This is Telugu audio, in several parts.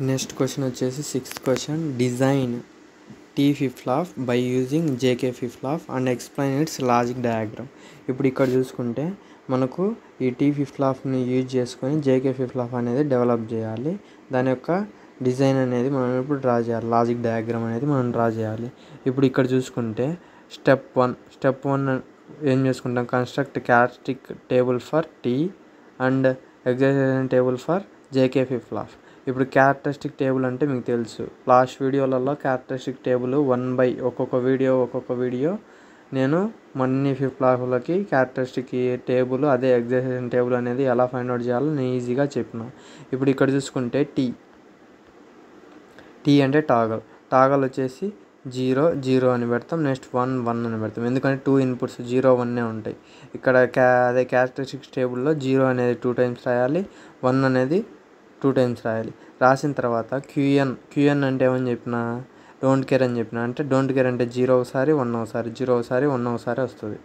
నెక్స్ట్ క్వశ్చన్ వచ్చేసి sixth question. Design tea flip flop by using JK flip flop and explain it's logic diagram. ఇప్పుడు ఇక్కడ చూసుకుంటే మనకు ఈ టీ ఫ్లిప్ ఫ్లాప్ని యూజ్ చేసుకొని జేకే ఫ్లిప్ ఫ్లాప్ అనేది డెవలప్ చేయాలి. దాని యొక్క డిజైన్ అనేది మనం ఇప్పుడు డ్రా చేయాలి. లాజిక్ డయాగ్రామ్ అనేది మనం డ్రా చేయాలి. ఇప్పుడు ఇక్కడ చూసుకుంటే స్టెప్ వన్ ఏం చేసుకుంటాం, construct characteristic table for T and excitation table for JK flip flop. ఇప్పుడు క్యారెక్టరిస్టిక్ టేబుల్ అంటే మీకు తెలుసు, లాస్ట్ వీడియోలలో క్యారెక్టరిస్టిక్ టేబుల్ ఒక్కొక్క వీడియో నేను అన్ని ఫ్లిప్ ఫ్లాప్లకి క్యారెక్టరిస్టిక్ టేబుల్ అదే ఎగ్జైటేషన్ టేబుల్ అనేది ఎలా ఫైండ్ అవుట్ చేయాలో నేను ఈజీగా చెప్పిన. ఇప్పుడు ఇక్కడ చూసుకుంటే టీ అంటే టాగల్ వచ్చేసి 0 అని పెడతాం. నెక్స్ట్ 1 అని పెడతాం, ఎందుకంటే 2 ఇన్పుట్స్ 0 1 ఉంటాయి. ఇక్కడ అదే క్యారెక్టరిస్టిక్స్ టేబుల్లో 0 అనేది 2 టైమ్స్ రాయాలి, 1 అనేది 2 టైమ్స్ రాయాలి. రాసిన తర్వాత క్యూఎన్ అంటే ఏమని చెప్పిన, డోంట్ కేర్ అని చెప్పిన. అంటే డోంట్ కేర్ అంటే 0 ఒకసారి 1 ఒకసారి, 0 ఒకసారి 1 ఒకసారి వస్తుంది.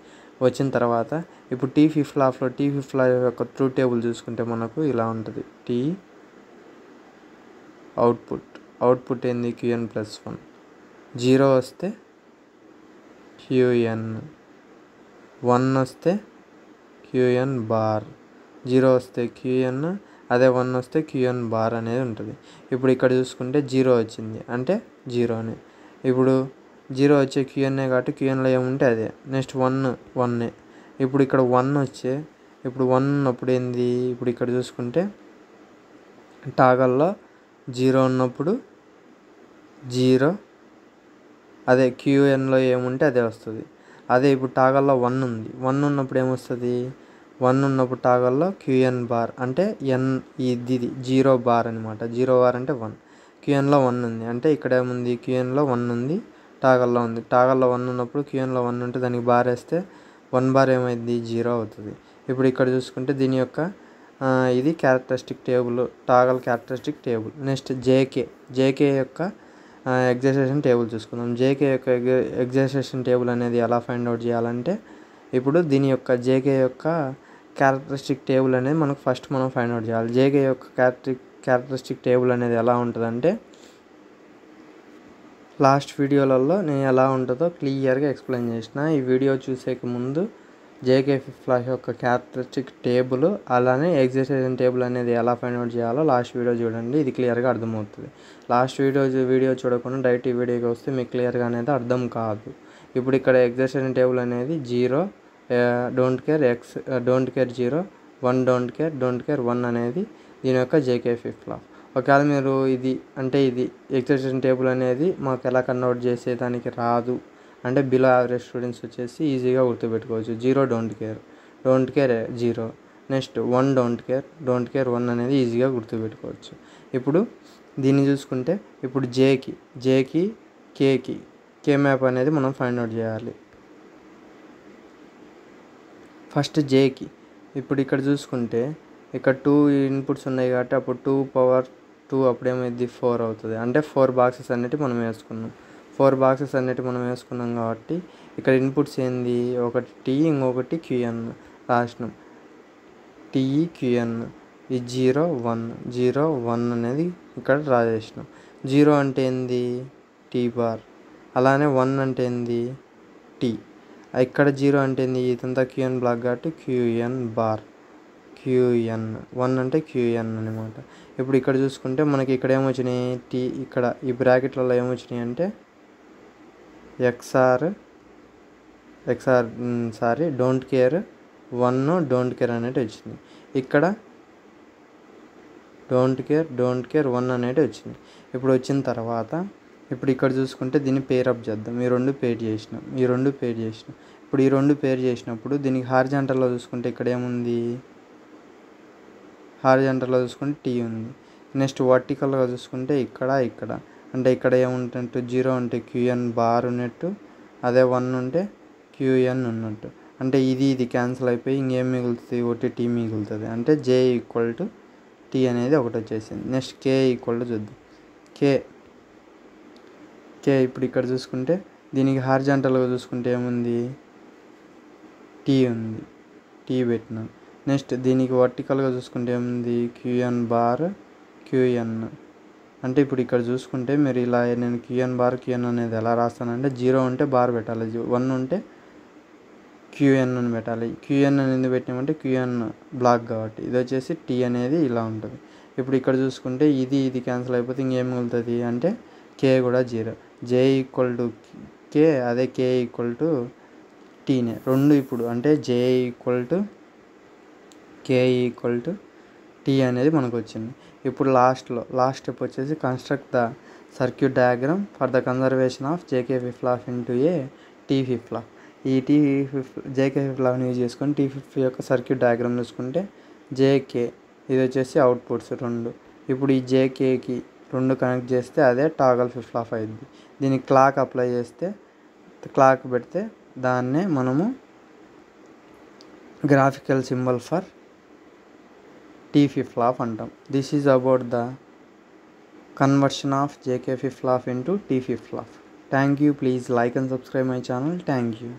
వచ్చిన తర్వాత ఇప్పుడు టీ ఫ్లిప్ ఫ్లాప్ యొక్క ట్రూత్ టేబుల్ చూసుకుంటే మనకు ఇలా ఉంటుంది. టీ అవుట్పుట్ ఏంది, QN+1. 0 వస్తే QN, 1 వస్తే QN బార్, 0 వస్తే QN, అదే 1 వస్తే QN బార్ అనేది ఉంటుంది. ఇప్పుడు ఇక్కడ చూసుకుంటే 0 వచ్చింది అంటే 0నే. ఇప్పుడు 0 వచ్చే QNఏ కాబట్టి QNలో ఏముంటే అదే. నెక్స్ట్ 1 ఇప్పుడు ఇక్కడ 1 ఇప్పుడు 1 ఉన్నప్పుడు ఏంది, ఇప్పుడు ఇక్కడ చూసుకుంటే టాగల్లో 0 ఉన్నప్పుడు 0, అదే QNలో ఏముంటే అదే వస్తుంది. అదే ఇప్పుడు టాగల్లో 1 ఉంది, 1 ఉన్నప్పుడు ఏమొస్తుంది, 1 ఉన్నప్పుడు టాగల్లో QN బార్ అంటే ఇది 0 బార్ అనమాట. 0 బార్ అంటే 1, QNలో 1 ఉంది అంటే ఇక్కడ ఏముంది, QNలో 1 ఉంది, టాగల్లో ఉంది. టాగల్లో 1 ఉన్నప్పుడు QNలో 1 ఉంటే దానికి బార్ వేస్తే 1 బార్ ఏమైంది, 0 అవుతుంది. ఇప్పుడు ఇక్కడ చూసుకుంటే దీని యొక్క ఇది characteristic table, toggle characteristic table. Next JK యొక్క ఎగ్జైటేషన్ టేబుల్ చూసుకుందాం. జేకే యొక్క ఎగ్జైటేషన్ టేబుల్ అనేది ఎలా ఫైండ్ అవుట్ చేయాలంటే, ఇప్పుడు దీని యొక్క జేకే యొక్క క్యారెక్టరిస్టిక్ టేబుల్ అనేది మనం ఫైండ్ అవుట్ చేయాలి. జేకే యొక్క క్యారెక్టరిస్టిక్ టేబుల్ అనేది ఎలా ఉంటుందంటే, లాస్ట్ వీడియోలలో నేను ఎలా ఉంటుందో క్లియర్గా ఎక్స్ప్లెయిన్ చేసిన. ఈ వీడియో చూసేక ముందు జేకే ఫ్లిప్ ఫ్లాప్ యొక్క క్యారెక్టరిస్టిక్ టేబుల్ అలానే ఎగ్జైటేషన్ టేబుల్ అనేది ఎలా ఫైండ్ అవుట్ చేయాలో లాస్ట్ వీడియో చూడండి, ఇది క్లియర్గా అర్థమవుతుంది. లాస్ట్ వీడియో చూడకుండా డైరెక్ట్ ఈ వీడియోకి వస్తే మీకు క్లియర్గా అనేది అర్థం కాదు. ఇప్పుడు ఇక్కడ ఎగ్జైటేషన్ టేబుల్ అనేది 0, డోంట్ కేర్ 0, 1 డోంట్ కేర్ 1 అనేది దీని యొక్క జేకే ఫ్లిప్ ఫ్లాప్. ఒకవేళ మీరు ఇది ఎగ్జైటేషన్ టేబుల్ అనేది మాకు ఎలా కన్వర్ట్ చేసేదానికి రాదు అంటే, బిలో యావరేజ్ స్టూడెంట్స్ వచ్చేసి ఈజీగా గుర్తుపెట్టుకోవచ్చు. 0 don't care 0, next 1 don't care 1 అనేది ఈజీగా గుర్తుపెట్టుకోవచ్చు. ఇప్పుడు దీన్ని చూసుకుంటే ఇప్పుడు జేకి కే మ్యాప్ అనేది మనం ఫైండ్ అవుట్ చేయాలి. ఫస్ట్ జేకి ఇప్పుడు ఇక్కడ చూసుకుంటే ఇక్కడ 2 ఇన్పుట్స్ ఉన్నాయి కాబట్టి అప్పుడు 2 పవర్ 2 అప్పుడేమైంది 4 అవుతుంది. అంటే 4 బాక్సెస్ అన్నిటి మనం వేసుకున్నాం. 4 బాక్సెస్ అన్నిటి మనం వేసుకున్నాం కాబట్టి ఇక్కడ ఇన్పుట్స్ ఏంది, ఒకటి టీ ఇంకొకటి QN రాసినాం. QN ఈ 0 1 అనేది ఇక్కడ డ్రా చేసినాం. 0 అంటే ఏంది, టీ బార్. అలానే 1 అంటే ఏంది, టీ. ఇక్కడ 0 అంటే ఏంది, ఇదంతా QN బ్లాక్ కాబట్టి QN బార్, QN 1 అంటే QN అనమాట. ఇప్పుడు ఇక్కడ చూసుకుంటే మనకి ఇక్కడ ఏమొచ్చినాయి, టీ ఇక్కడ ఈ బ్రాకెట్లలో ఏమొచ్చినాయి అంటే డోంట్ కేర్ 1 డోంట్ కేర్ అనేది వచ్చింది. ఇక్కడ డోంట్ కేర్ 1 అనేది వచ్చింది. ఇప్పుడు వచ్చిన తర్వాత ఇప్పుడు ఇక్కడ చూసుకుంటే దీన్ని పేరప్ చేద్దాం. ఈ రెండు పేర్ చేసినాం. ఇప్పుడు ఈ రెండు పేర్ చేసినప్పుడు దీనికి హారిజాంటల్లో చూసుకుంటే ఇక్కడ ఏముంది, హారిజాంటల్లో చూసుకుంటే టీ ఉంది. నెక్స్ట్ వర్టికల్గా చూసుకుంటే ఇక్కడ అంటే ఇక్కడ ఏముంటుంటే 0 ఉంటే QN బార్ ఉన్నట్టు, అదే 1 ఉంటే QN ఉన్నట్టు. అంటే ఇది క్యాన్సిల్ అయిపోయి ఇంకేం మిగులుతుంది, ఒకటి టీ మిగులుతుంది. అంటే J = T అనేది ఒకటి వచ్చేసింది. నెక్స్ట్ K చూద్దాం. K ఇప్పుడు ఇక్కడ చూసుకుంటే దీనికి హారిజాంటల్గా చూసుకుంటే ఏముంది, టీ ఉంది, టీ పెట్టినాం. నెక్స్ట్ దీనికి వర్టికల్గా చూసుకుంటే ఏముంది, QN బార్ QN. అంటే ఇప్పుడు ఇక్కడ చూసుకుంటే మీరు ఇలా నేను క్యూఎన్ బార్ క్యూఎన్ అనేది ఎలా రాస్తానంటే 0 ఉంటే బార్ పెట్టాలి, 1 ఉంటే క్యూఎన్ అని పెట్టాలి. క్యూఎన్ అనేది పెట్టినామంటే క్యూఎన్ బ్లాక్ కాబట్టి ఇది వచ్చేసి టీ అనేది ఇలా ఉంటుంది. ఇప్పుడు ఇక్కడ చూసుకుంటే ఇది క్యాన్సిల్ అయిపోతే ఇంకేం మిగులుతుంది అంటే కే కూడా 0, జే ఈక్వల్ టు కే, అదే కే ఈక్వల్ టు టీనే రెండు. ఇప్పుడు అంటే J equal to K equal to T అనేది మనకు వచ్చింది. ఇప్పుడు లాస్ట్ స్టెప్ వచ్చేసి construct the circuit diagram for the conservation of JK flip flop into a T flip flop. ఈ జేకే ఫ్లిప్ ఫ్లాప్ని యూజ్ చేసుకొని టీ ఫ్లిప్ యొక్క సర్క్యూట్ డయాగ్రామ్ చూసుకుంటే జేకే ఇది వచ్చేసి అవుట్పుట్స్ 2. ఇప్పుడు ఈ జేకేకి 2 కనెక్ట్ చేస్తే అదే టాగల్ ఫ్లిప్ ఫ్లాప్ అయింది. దీనికి క్లాక్ అప్లై చేస్తే క్లాక్ పెడితే దాన్నే మనము graphical symbol for T flip flop అంటాం. This is about the conversion of JK flip flop into T flip flop. Thank you. Please like and subscribe my channel. Thank you.